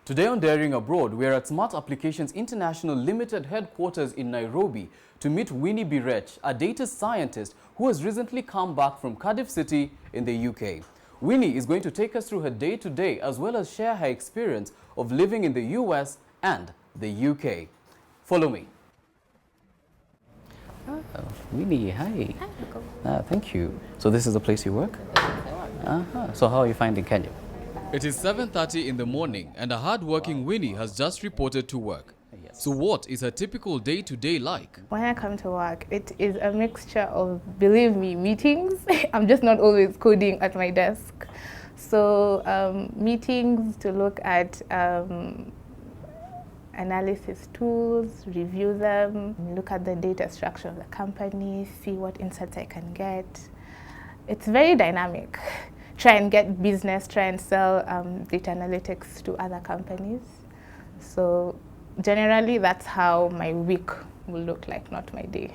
Today on Daring Abroad, we are at Smart Applications International Limited headquarters in Nairobi to meet Winnie Birech, a data scientist who has recently come back from Cardiff City in the UK. Winnie is going to take us through her day-to-day as well as share her experience of living in the US and the UK. Follow me. Oh, Winnie, hi. Hi, thank you. So this is the place you work? So how are you finding Kenya? It is 7:30 in the morning and a hard-working Winnie has just reported to work. So what is her typical day-to-day like? When I come to work, it is a mixture of, believe me, meetings. I'm just not always coding at my desk. So meetings to look at analysis tools, review them, look at the data structure of the company, see what insights I can get. It's very dynamic. Try and get business, try and sell data analytics to other companies. So generally, that's how my week will look like, not my day.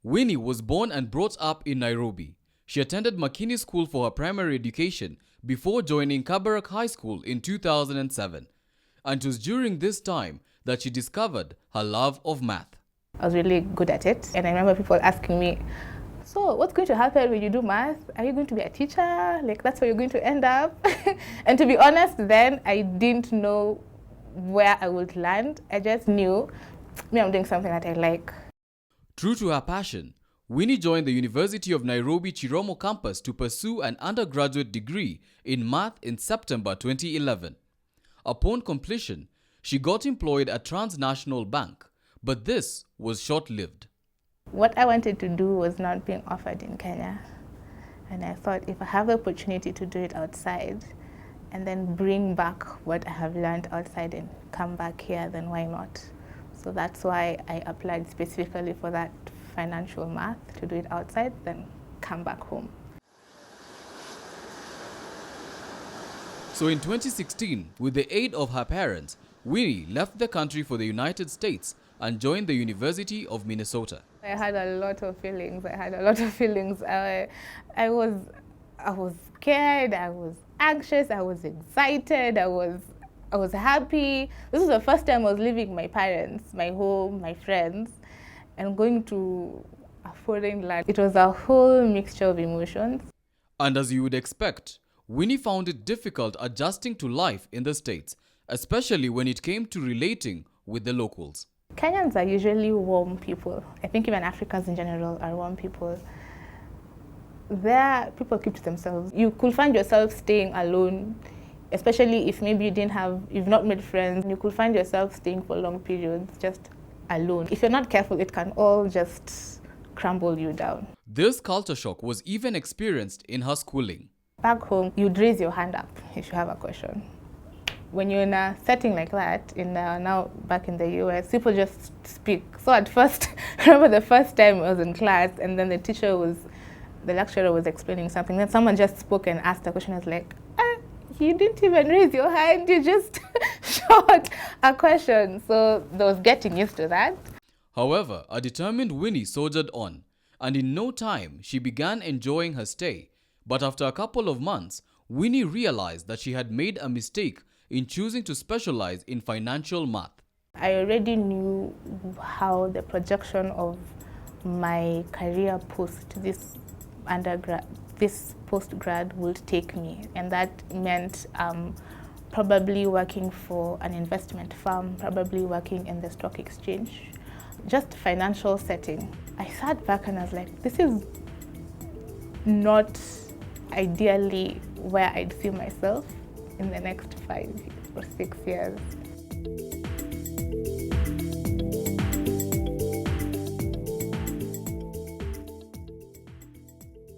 Winnie was born and brought up in Nairobi. She attended Makini School for her primary education before joining Kabarak High School in 2007. And it was during this time that she discovered her love of math. I was really good at it, and I remember people asking me, so what's going to happen when you do math? Are you going to be a teacher? Like, that's where you're going to end up? And to be honest, then I didn't know where I would land. I just knew, I'm doing something that I like. True to her passion, Winnie joined the University of Nairobi Chiromo campus to pursue an undergraduate degree in math in September 2011. Upon completion, she got employed at Transnational Bank, but this was short-lived. What I wanted to do was not being offered in Kenya. And I thought, if I have the opportunity to do it outside and then bring back what I have learned outside and come back here, then why not? So that's why I applied specifically for that financial math, to do it outside, then come back home. So in 2016, with the aid of her parents, Winnie left the country for the United States and joined the University of Minnesota. I had a lot of feelings. I was scared, I was anxious, I was excited, I was happy. This was the first time I was leaving my parents, my home, my friends, and going to a foreign land. It was a whole mixture of emotions. And as you would expect, Winnie found it difficult adjusting to life in the States, especially when it came to relating with the locals. Kenyans are usually warm people. I think even Africans in general are warm people. There, people keep to themselves. You could find yourself staying alone, especially if maybe you've not made friends. You could find yourself staying for long periods just alone. If you're not careful, it can all just crumble you down. This culture shock was even experienced in her schooling. Back home, you'd raise your hand up if you have a question. When you're in a setting like that, now back in the US, people just speak. So at first, I remember the first time I was in class, and then the lecturer was explaining something. Then someone just spoke and asked a question. I was like, you didn't even raise your hand, you just shot a question. So there was getting used to that. However, a determined Winnie soldiered on, and in no time, she began enjoying her stay. But after a couple of months, Winnie realized that she had made a mistake in choosing to specialize in financial math. I already knew how the projection of my career post this postgrad would take me, and that meant probably working for an investment firm, probably working in the stock exchange, just financial setting. I sat back and I was like, this is not ideally where I'd see myself in the next 5 or 6 years.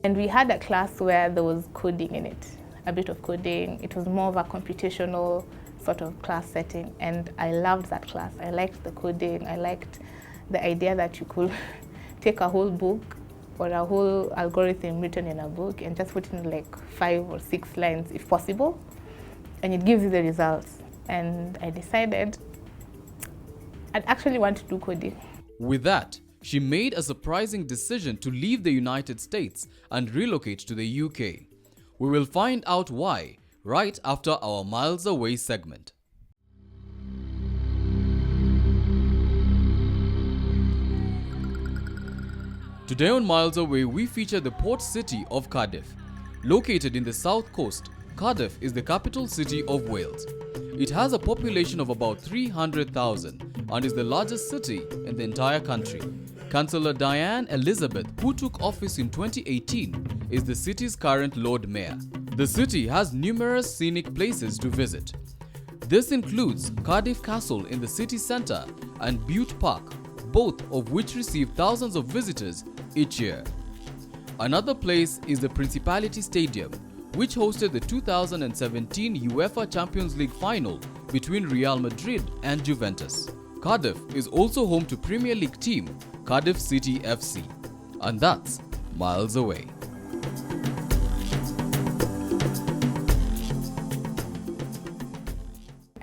And we had a class where there was coding in it, a bit of coding. It was more of a computational sort of class setting, and I loved that class. I liked the coding. I liked the idea that you could take a whole book or a whole algorithm written in a book and just put in like 5 or 6 lines if possible, and it gives you the results. And I decided I'd actually want to do coding. With that, she made a surprising decision to leave the United States and relocate to the UK. We will find out why right after our Miles Away segment. Today on Miles Away, we feature the port city of Cardiff. Located in the south coast, Cardiff is the capital city of Wales. It has a population of about 300,000 and is the largest city in the entire country. Councillor Diane Elizabeth, who took office in 2018, is the city's current Lord Mayor. The city has numerous scenic places to visit. This includes Cardiff Castle in the city centre and Bute Park, both of which receive thousands of visitors each year. Another place is the Principality Stadium, which hosted the 2017 UEFA Champions League final between Real Madrid and Juventus. Cardiff is also home to Premier League team Cardiff City FC. And that's Miles Away.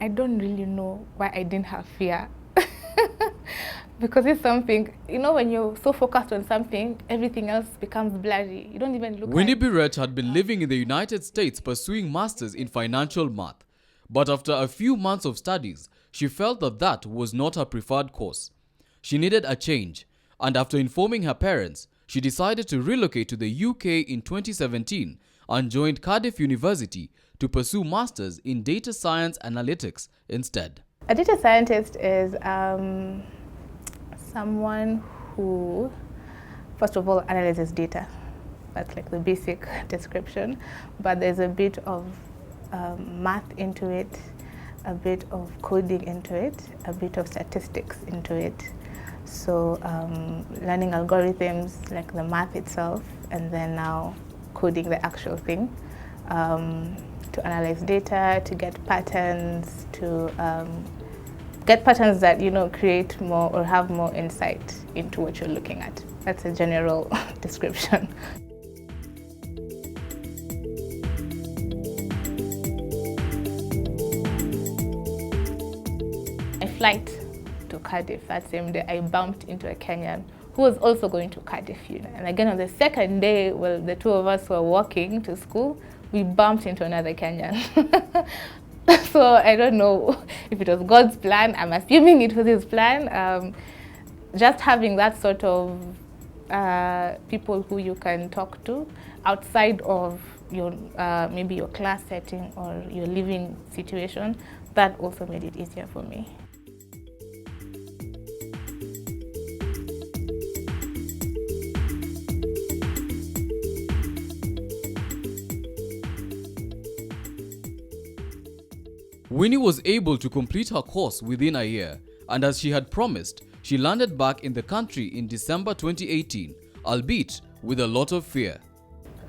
I don't really know why I didn't have fear. Because it's something, you know, when you're so focused on something, everything else becomes blurry. You don't even look Winnie Birech had been living in the United States pursuing masters in financial math. But after a few months of studies, she felt that that was not her preferred course. She needed a change, and after informing her parents, she decided to relocate to the UK in 2017 and joined Cardiff University to pursue masters in data science analytics instead. A data scientist is someone who, first of all, analyzes data. That's like the basic description. But there's a bit of math into it, a bit of coding into it, a bit of statistics into it. So learning algorithms, like the math itself, and then now coding the actual thing. To analyze data, to get patterns, that, you know, create more or have more insight into what you're looking at. That's a general description. My flight to Cardiff that same day, I bumped into a Kenyan who was also going to Cardiff, you know. And again, on the second day, well, the two of us were walking to school, we bumped into another Kenyan. So I don't know if it was God's plan. I'm assuming it was his plan. Just having that sort of people who you can talk to outside of your maybe your class setting or your living situation, that also made it easier for me. Winnie was able to complete her course within a year, and as she had promised, she landed back in the country in December 2018, albeit with a lot of fear.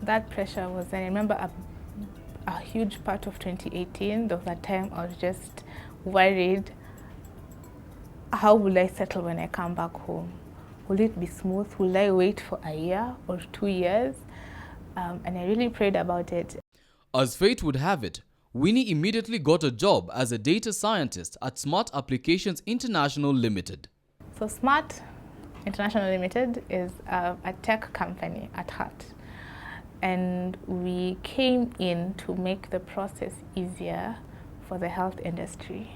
That pressure was, I remember a huge part of 2018, there was a time I was just worried, how will I settle when I come back home? Will it be smooth? Will I wait for a year or 2 years? And I really prayed about it. As fate would have it, Winnie immediately got a job as a data scientist at Smart Applications International Limited. So Smart International Limited is a tech company at heart. And we came in to make the process easier for the health industry.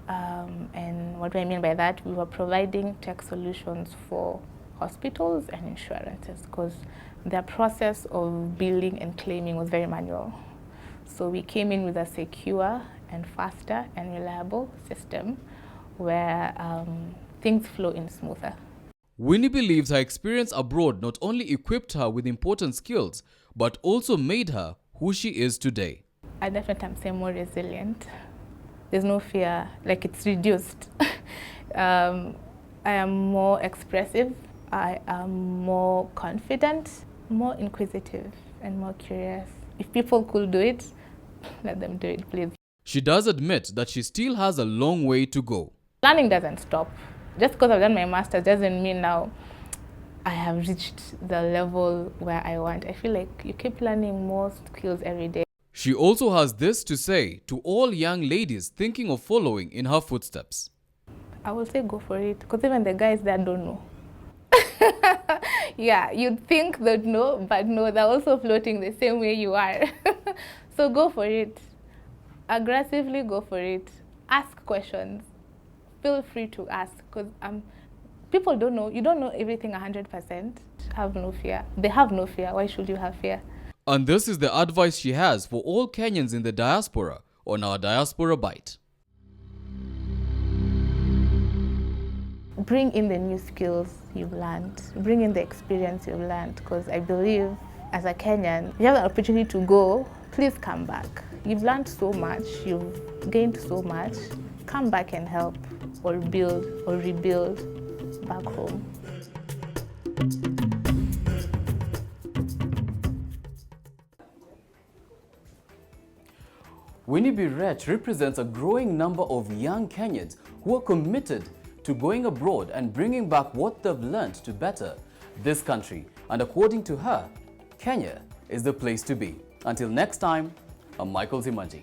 And what do I mean by that? We were providing tech solutions for hospitals and insurances because their process of billing and claiming was very manual. So we came in with a secure and faster and reliable system where things flow in smoother. Winnie believes her experience abroad not only equipped her with important skills, but also made her who she is today. I definitely am more resilient. There's no fear, like it's reduced. I am more expressive, I am more confident, more inquisitive, and more curious. If people could do it, let them do it, please. She does admit that she still has a long way to go. Learning doesn't stop. Just because I've done my master's doesn't mean now I have reached the level where I want. I feel like you keep learning more skills every day. She also has this to say to all young ladies thinking of following in her footsteps. I will say go for it, because even the guys there don't know. Yeah, you'd think they'd know, but no, they're also floating the same way you are. So go for it. Aggressively go for it. Ask questions. Feel free to ask, because People don't know. You don't know everything 100%. Have no fear. They have no fear. Why should you have fear? And this is the advice she has for all Kenyans in the diaspora on our Diaspora Bite. Bring in the new skills you've learned. Bring in the experience you've learned, because I believe as a Kenyan, if you have an opportunity to go, please come back. You've learned so much, you've gained so much. Come back and help or build or rebuild back home. Winnie Birech represents a growing number of young Kenyans who are committed to going abroad and bringing back what they've learned to better this country. And according to her, Kenya is the place to be. Until next time, I'm Michael Zimanji.